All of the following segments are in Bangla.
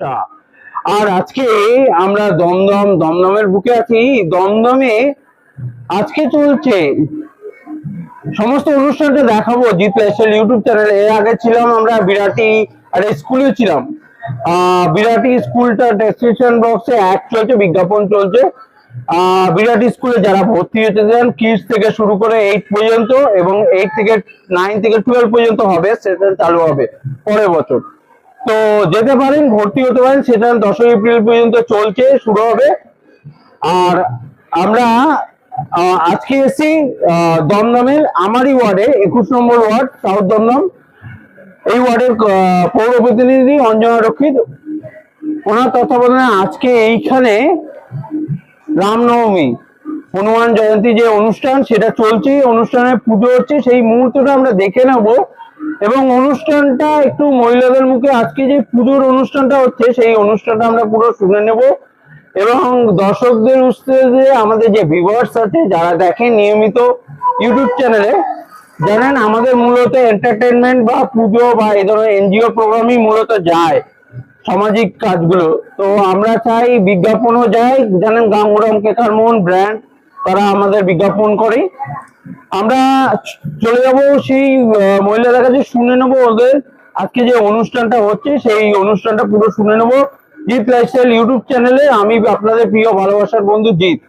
চা। আর আজকে আমরা দমদমের বুকে আছি। দমদমে আজকে চলছে সমস্ত অনুষ্ঠানটা দেখাবো জিৎ লাইফস্টাইল ইউটিউব চ্যানেলে। এর আগে ছিলাম আমরা বিরাটি আর স্কুলে ছিলাম। বিরাটি স্কুলটা ডেসক্রিপশন বক্সে অ্যাড চলছে, বিজ্ঞাপন চলছে। বিরাটি স্কুলে যারা ভর্তি হতে চান, কিডস থেকে শুরু করে 8 পর্যন্ত এবং 8 থেকে 9 থেকে 12 পর্যন্ত হবে, সেশন চালু হবে পরের বছর। তো যেতে পারেন, ভর্তি হতে পারেন। সেটা 10 এপ্রিল পর্যন্ত চলছে, শুরু হবে। আর আমরা আজকে এসেছি দমদমের আমারই ওয়ার্ডে, 21 নম্বর ওয়ার্ড, সাউথ দমদম। এই ওয়ার্ডের পৌর প্রতিনিধি অঞ্জনা রক্ষিত, ওনার তত্ত্বাবধানে আজকে এইখানে রামনবমী, হনুমান জয়ন্তী যে অনুষ্ঠান সেটা চলছে, অনুষ্ঠানে পুজো হচ্ছে, সেই মুহূর্তটা আমরা দেখে নেব। এবং অনুষ্ঠানটা একটু মহিলাদের মুখে, আজকে যে পুজোর অনুষ্ঠানটা হচ্ছে সেই অনুষ্ঠানটা আমরা পুরো শুনে নেব। এবং দর্শকদের উদ্দেশ্যে, আমাদের যে ভিউয়ার্স আছে যারা দেখেন নিয়মিত ইউটিউব চ্যানেলে, জানেন আমাদের মূলত এন্টারটেনমেন্ট বা পুজো বা এই ধরনের এনজিও প্রোগ্রামই মূলত যায়, সামাজিক কাজগুলো। তো আমরা চাই বিজ্ঞাপনও যায়, জানেন গাঙ্গুরাম কেকার মোহন ব্র্যান্ড, তারা আমাদের বিজ্ঞাপন করে। আমরা চলে যাব সেই মহিলাদের কাছে, শুনে নেবো ওদের আজকে যে অনুষ্ঠানটা হচ্ছে সেই অনুষ্ঠানটা পুরো শুনে নেবো জিৎ লাইফস্টাইল ইউটিউব চ্যানেলে। আমি আপনাদের প্রিয় ভালোবাসার বন্ধু জিৎ।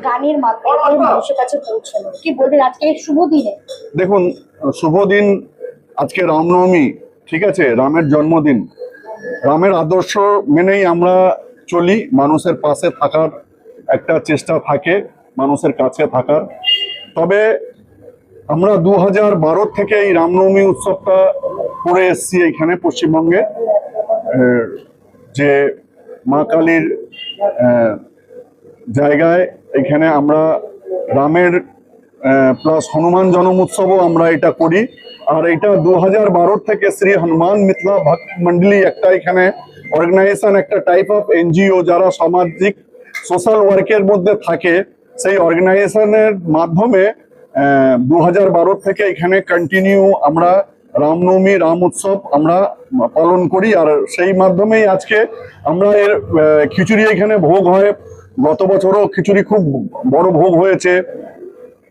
গানের মাধ্যমে মানুষের কাছে পৌঁছানো, কি বলবেন আজকে এই শুভ দিনে? দেখুন, শুভ দিন। আজকে রামনবমী, ঠিক আছে, রামের জন্মদিন। রামের আদর্শ মেনেই আমরা চলি, মানুষের পাশে থাকার একটা চেষ্টা থাকে, মানুষের কাছে থাকার। তবে আমরা 2012 থেকে এই রামনবমী উৎসবটা করে এসেছি এইখানে পশ্চিমবঙ্গে, যে মা কালীর জায়গায়। এখানে আমরা রামের প্লাস হনুমান জন্ম উৎসবও আমরা এটা করি। আর এটা 2012 থেকে শ্রী হনুমান মিথিলা ভক্ত মন্ডলী একটা এখানে অর্গানাইজেশন, একটা টাইপ অফ এনজিও যারা সামাজিক সোশ্যাল ওয়ার্কের মধ্যে থাকে, সেই অর্গানাইজেশনের মাধ্যমে 2012 থেকে এখানে কন্টিনিউ আমরা রামনবমী রাম উৎসব আমরা পালন করি। আর সেই মাধ্যমেই আজকে আমরা এর খিচুড়ি এখানে ভোগ হয়। গত বছরও খিচুড়ি খুব বড় ভোগ হয়েছে।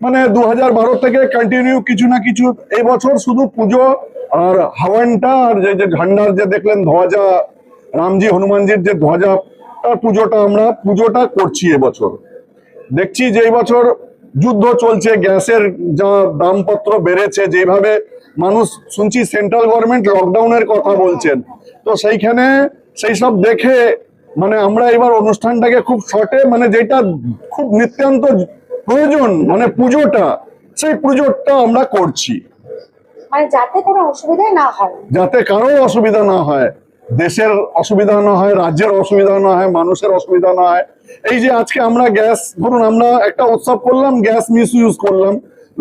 মানে 2012 থেকে কন্টিনিউ কিছু না কিছু। এই বছর শুধু পুজো আর হাওয়ানটা আর যে ঝান্ডার যে দেখলেন ধ্বজা, রামজি হনুমানজির যে ধ্বজা, তার পুজোটা করছি এবছর। দেখছি যে এই বছর যুদ্ধ চলছে, গ্যাসের যা দামপত্র বেড়েছে, যেভাবে মানুষ শুনছি সেন্ট্রাল গভর্নমেন্ট লকডাউনের কথা বলছেন, তো সেইখানে সেই সব দেখে মানে আমরা এবার অনুষ্ঠানটাকে খুব শর্টে, মানে যেটা খুব নিত্যান্ত প্রয়োজন, মানে পুজোটা, সেই পুজোটা আমরা করছি, মানে যাতে কোনো অসুবিধা না হয়, যাতে কারো অসুবিধা না হয়, দেশের অসুবিধা না হয়, রাজ্যের অসুবিধা না হয়, মানুষের অসুবিধা না হয়। এই যে আজকে আমরা গ্যাস, ধরুন আমরা একটা উৎসব করলাম, গ্যাস মিস ইউজ করলাম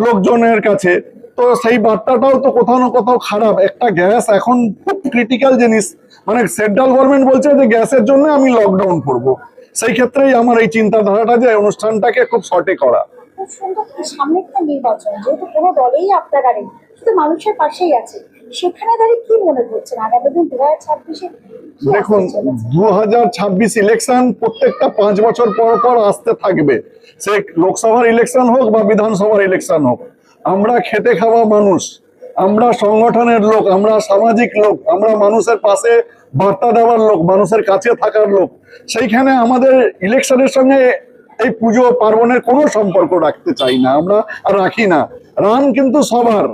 লোকজনের কাছে, তো সেই বার্তাটাও তো কোথাও না কোথাও খারাপ। একটা গ্যাস এখন খুব ক্রিটিক্যাল জিনিস, মানে সেন্ট্রাল গভর্নমেন্ট বলছে যে গ্যাসের জন্য আমি লকডাউন করব। সেই ক্ষেত্রেই আমার এই চিন্তাধারাটা যে অনুষ্ঠানটাকে খুব শর্টে করা। খুব সুন্দর। সামনে একটা নির্বাচন, যেহেতু কোনো দলেই আপনারা নেই, শুধু মানুষের পাশেই আছে, সেখানে দাঁড়িয়ে কি মনে করছেন আগামী দিন 2026-এ? দেখুন, 2026 ইলেকশন প্রত্যেকটা 5 বছর পর পর আসতে থাকবে, সে লোকসভার ইলেকশন হোক বা বিধানসভার ইলেকশন হোক। আমরা খেটে খাওয়া মানুষ, আমরা সংগঠনের লোক, আমরা সামাজিক লোক, আমরা মানুষের পাশে বার্তা দেওয়ার লোক, মানুষের কাছে থাকার লোক। সেইখানে আমাদের ইলেকশনের সঙ্গে এই পুজো পার্বণের কোনো সম্পর্ক রাখতে চাই না, আমরা আর রাখি না। রাম কিন্তু সবার,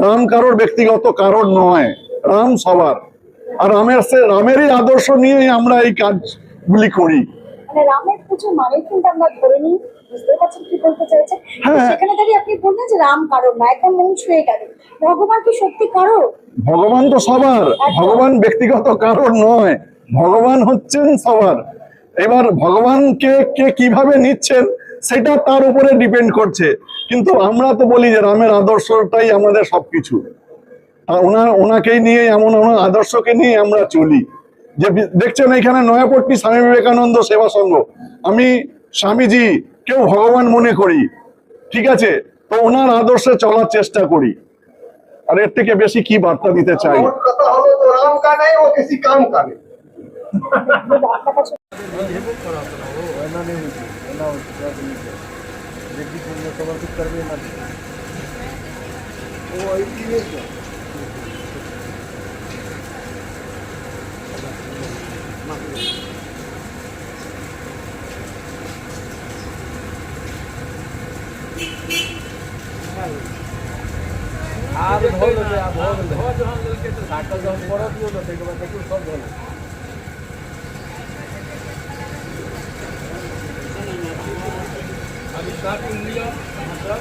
রাম কারোর ব্যক্তিগত কারোর নয়, রাম সবার। আর রামেরই আদর্শ নিয়েই আমরা এই কাজগুলি করি। মানে রামের পুজো মানে কিন্তু আমরা ধরে নিই, বুঝতে পারছেন কি বলতে চাইছেন? সেখানে দাঁড়িয়ে আপনি বললেন যে রাম কারোর না, একদম মন ছুঁয়ে গেল। ভগবান কি সত্যি কারোর? ভগবান তো সবার, ভগবান ব্যক্তিগত কারোর নয়, ভগবান হচ্ছেন সবার। এবার ভগবানকে কে কিভাবে নিচ্ছেন সেটা তার উপরে ডিপেন্ড করছে। কিন্তু আমরা তো বলি যে রামের আদর্শটাই আমাদের সবকিছু, আর ওনাকেই নিয়ে ওনার আদর্শকে নিয়ে আমরা চলি। যে দেখছেন এখানে নয়াপট্টি স্বামী বিবেকানন্দ সেবা সংঘ, আমি স্বামীজি কেউ ভগবান মনে করি, ঠিক আছে, তো ওনার আদর্শে চলার চেষ্টা করি। আর এর থেকে বেশি কি বার্তা দিতে চাই? तो राम का नहीं वो किसी काम का नहीं। আপনার কাছে আর ভয় লাগে আর ভয় লাগে ভয় যখন ললকে তো সাইকেল যখন পড়া দিও তো থেকে বাদ দেখো সব ভয় अभी स्टार्टिंग लिया मतलब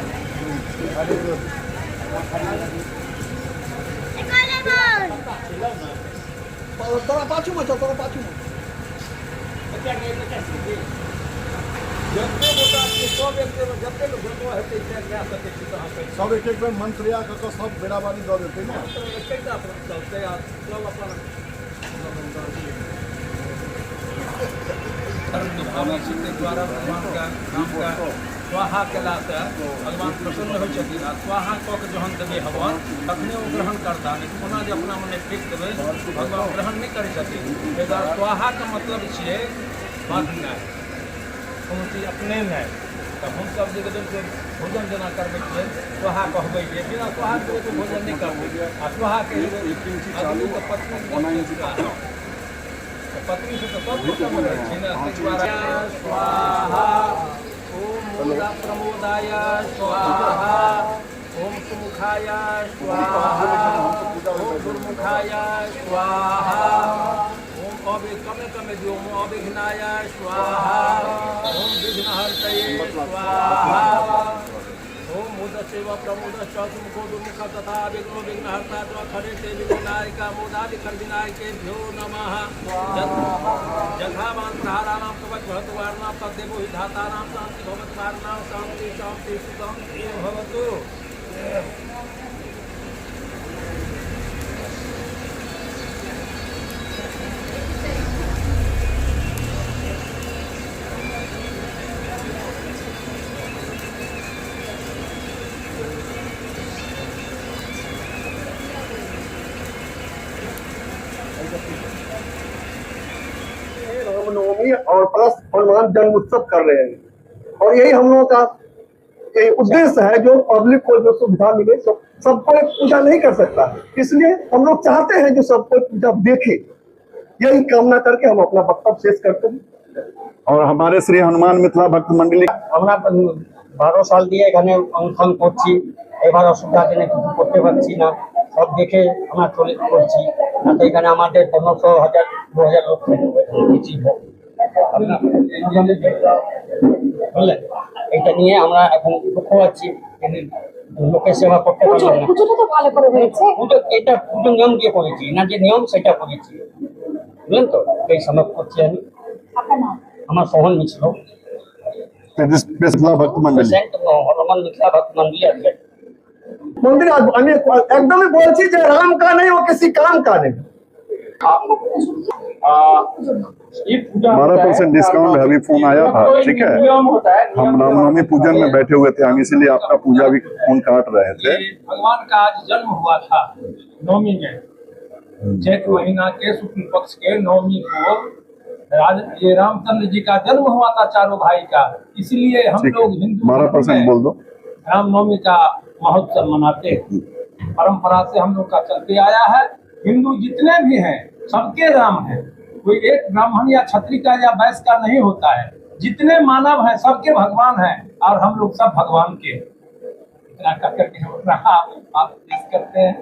तोरा पाछू में तोरा पाछू में जब मोटा के सब एक जब तक जब हेते क्या सके तो हां पे सब एक बेर मंत्रिया का सब बेड़ाबारी दे देते ना कैसा चलते यार सब अपना धर्म निभावना के द्वारा भगवान का नाम का स्वाहा कहलाता है। भगवान प्रसन्न हो छथिन आ स्वाहा कऽ के जहन देवे हवन तखने ओ ग्रहण करता नहीं कोना जे अपना मने फेंक देवे भगवान ग्रहण नहीं करै छथिन। एहि दुआरे स्वाहा के मतलब छियै बांटनाइ, कोनो चीज अपने नहि। तऽ हमसब जे भोजन जेना करबै छियै स्वाहा कहबै जे बिना स्वाहा के तो भोजन नहीं करबै आ स्वाहा के आदमी के पत्नी पत्नी से तो सब कुछ मिलै छै ने। ताहि दुआरे स्वाहा ओम मोदा प्रमोदाय स्वाहा ओम सुमुखाय स्वाहा ओम दुर्मुखाय स्वाहा ओम कमे कमे जो ओम अविघ्नाय स्वाहा ओम विघ्नहर्तये स्वाहा ओम मोदसेव प्रमोदश्च सुमुखो दुर्मुखः तथा विघ्नो विघ्नहर्ता च खरे ते विघ्नायिका मोदादिखर्विनायकेभ्यो नमः। जघावान् प्रहाराणां कवच भवतुवार्णां तद्देवो हि धातानां शान्ति भवत्वार्णां शान्ति शान्ति सुखं भवतु। रामनवमी और प्लस हनुमान जन्म उत्सव कर रहे हैं और यही हम लोगों का उद्देश्य है जो पब्लिक को जो सुविधा मिले। सबको पूजा नहीं कर सकता, इसलिए हम लोग चाहते हैं जो सबको पूजा देखे। यही कामना करके हम अपना वक्तव्य शेष करते हैं। और हमारे श्री हनुमान मिथिला भक्त मंडली আমরা 12 সাল দিয়ে এখানে অনুষ্ঠান করছি। এবার অসুবিধার জন্য কিছু করতে পারছি না, সব দেখে আমরা চলে করছি। না তো এখানে আমাদের 1500 2000 লোক কিছু বুঝলেন, এটা নিয়ে আমরা এখন দুঃখ পাচ্ছি, লোকের সেবা করতে পারলাম না। পুজোটা তো ভালো করে হয়েছে। পুজো এটা পুজো নিয়ম দিয়ে করেছি না, যে নিয়ম সেটা করেছি, বুঝলেন তো। এই সময় করছি আমি। আপনার নাম? আমার সোহন মিছিল मिथिला भक्त मंडली হনুমান মিথিলা ভক্ত মন্ডলী আছে। मंदिर আমি একদমই বলছি যে রাম का नहीं वो किसी काम का नहीं। 12% डिस्काउंट अभी फोन आया था, ठीक है। हम रामनवमी पूजन में बैठे हुए थे, हम इसीलिए आपका पूजा भी फोन काट रहे थे। भगवान का आज जन्म हुआ था नवमी में, चैत महीना के शुक्ल पक्ष के नवमी को ये रामचंद्र जी का जन्म हुआ था चारों भाई का। इसलिए हम ठीक लोग है, हिंदू 12% बोल दो। रामनवमी का महोत्सव मनाते हैं। परंपरा से हम लोग का चलते आया है। हिंदू जितने भी हैं सबके राम हैं, कोई एक ब्राह्मण या क्षत्रिय का या वैश्य का नहीं होता है। जितने मानव हैं सबके भगवान हैं और हम लोग सब भगवान के। इतना कर करके हम आप पेश करते हैं।